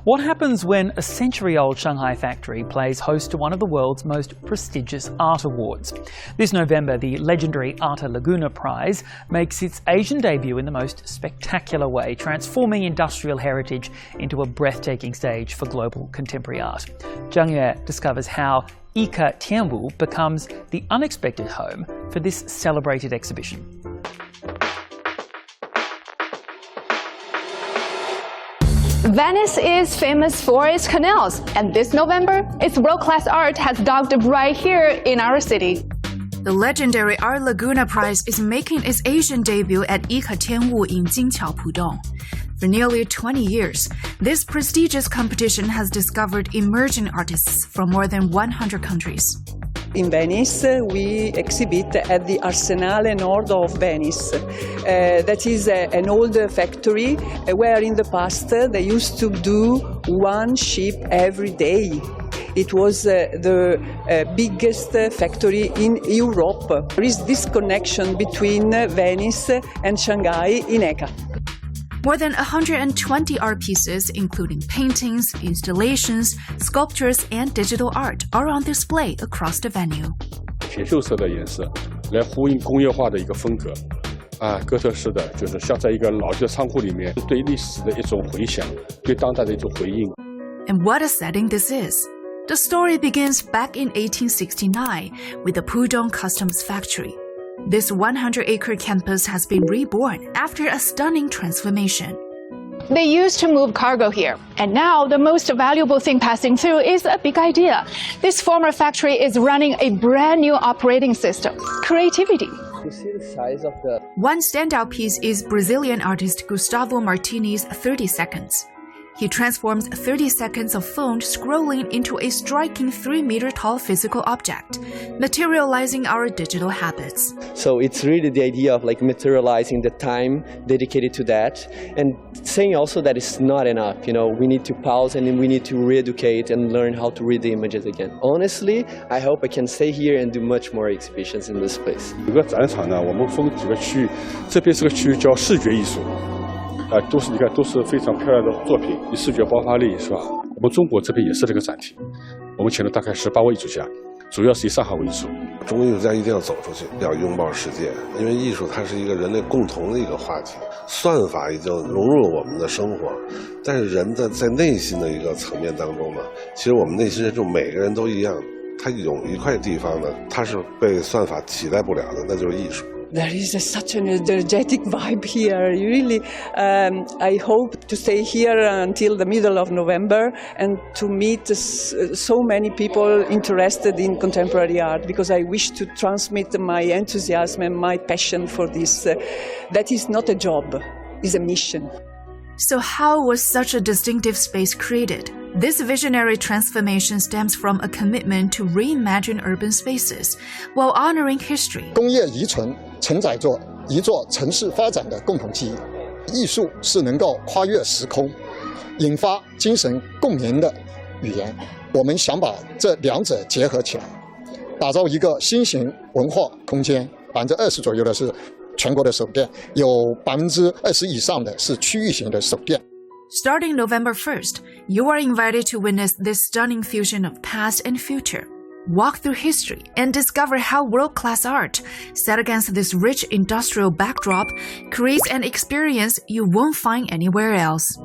What happens when a century-old Shanghai factory plays host to one of the world's most prestigious art awards? This November, the legendary Arte Laguna Prize makes its Asian debut in the most spectacular way, transforming industrial heritage into a breathtaking stage for global contemporary art. Zhang Yue discovers how EKA Tianwu becomes the unexpected home for this celebrated exhibition. Venice is famous for its canals, and this November, its world-class art has docked right here in our city. The legendary Arte Laguna Prize is making its Asian debut at EKA Tianwu in Jingqiao, Pudong. For nearly 20 years, this prestigious competition has discovered emerging artists from more than 100 countries. In Venice, we exhibit at the Arsenale Nord of Venice. That is an old factory where in the past they used to do one ship every day. It was the biggest factory in Europe. There is this connection between Venice and Shanghai in EKA. More than 120 art pieces, including paintings, installations, sculptures, and digital art, are on display across the venue. 铁锈色的颜色来呼应工业化的一个风格，哥特式的就是像在一个老旧仓库里面，对历史的一种回响，对当代的一种回应。 And what a setting this is! The story begins back in 1869 with the Pudong Customs Factory. This 100-acre campus has been reborn after a stunning transformation. They used to move cargo here, and now the most valuable thing passing through is a big idea. This former factory is running a brand new operating system, creativity. You see the size of the... One standout piece is Brazilian artist Gustavo Martini's 30 Seconds. He transforms 30 seconds of phone scrolling into a striking 3-meter-tall physical object, materializing our digital habits. So it's really the idea of materializing the time dedicated to that, and saying also that it's not enough. We need to pause and then we need to re-educate and learn how to read the images again. Honestly, I hope I can stay here and do much more exhibitions in this place. 这个展场呢，我们分几个区域，这边是个区域叫视觉艺术。 都是非常漂亮的作品，视觉爆发力是吧？我们中国这边也是这个展厅，我们请了大概18位艺术家，主要是以上海为主。中国艺术家一定要走出去，要拥抱世界，因为艺术它是一个人类共同的一个话题。算法已经融入了我们的生活，但是人在内心的一个层面当中呢，其实我们内心深处每个人都一样，他有一块地方呢，它是被算法替代不了的，那就是艺术。 There is such an energetic vibe here. Really, I hope to stay here until the middle of November and to meet so many people interested in contemporary art, because I wish to transmit my enthusiasm and my passion for this. That is not a job, it's a mission. So how was such a distinctive space created? This visionary transformation stems from a commitment to reimagine urban spaces while honoring history. 工业遗存承载着一座城市发展的共同记忆。艺术是能够跨越时空，引发精神共鸣的语言。我们想把这两者结合起来，打造一个新型文化空间。20%左右的是全国的首店，有20%以上的是区域型的首店。 Starting November 1st, you are invited to witness this stunning fusion of past and future. Walk through history and discover how world-class art, set against this rich industrial backdrop, creates an experience you won't find anywhere else.